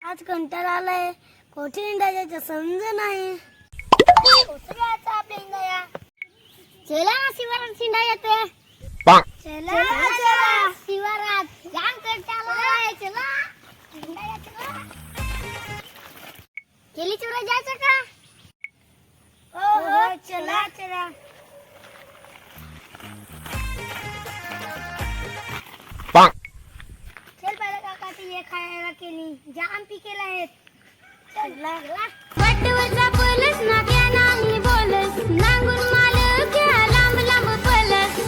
आज कंटाळा आलाय. कोठे हिंडायचं समज नाही. आपल्या हिंडाया चला ना शिवारात हिंडा येते. चला चला शिवारात जाम कंटाळा आलाय. चला हिंडाया चला. केली चोरा जायचं का? हो चला चला. चल पहिले काकाची हे खायला केली जाम पिकेला आहेत. चला वटवचा पलस ना त्या नामी बोलस नांगून माल घ्या लांब लांब पलस.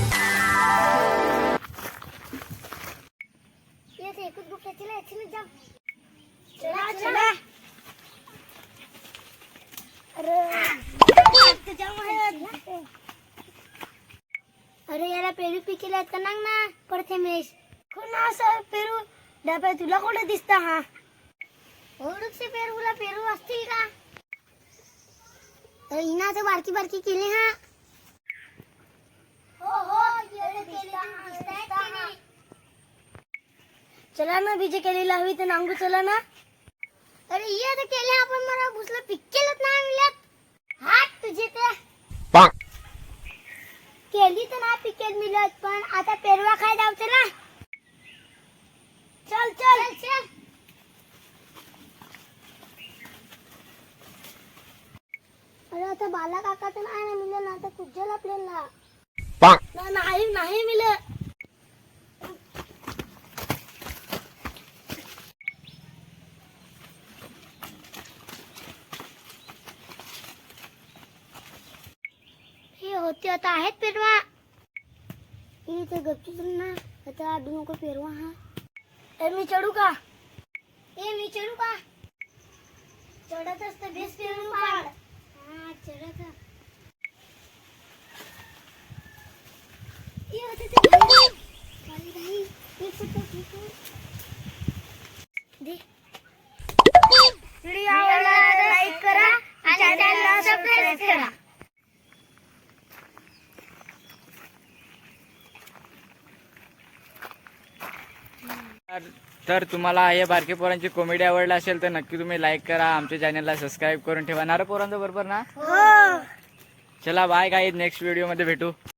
येते एकच गुफाची लायची जाम. चला चला. अरे याला पेरू पिकेला आहेत का नांग ना प्रथमेश. कोण असं पेरू डब्या तुला कुठे दिसता? हा ओळखसे पेरूला पेरू असतील का? अरे इनाचं बारकी बारकी केली. हा हो हो चला ना बीजे केली लावी तर नांगू चला ना. अरे ये तर केले आपण मला भुसलं पिकेलच नाही मिळत. हात तुझे ते केली तर ना पिकेल मिळत पण आता पेरवा खाय जावचं ना. चल चल चल. अरे आता बाला काका तर नाही ना मिळलं ना. आता कुठं आपल्याला नाही नाही मिळत. हे होते आता आहेत पेरवा. इथे गपचूप ना आता आडू नको पेरवा. हा मी चढू का? मी चढू का? चढत असतं बेस पेरून पाड. हा चढत व्हिडिओ आवडला तर लाईक करा आणि चॅनलला सबस्क्राइब करा. तर तुम्हाला हे बारके पोरांची कॉमेडी आवडला असेल तर नक्की तुम्ही लाईक करा. आमच्या चॅनलला सबस्क्राईब करून ठेवा. ना रे पोरांचं बरोबर ना. चला बाय गाईज. नेक्स्ट व्हिडिओ मध्ये भेटू.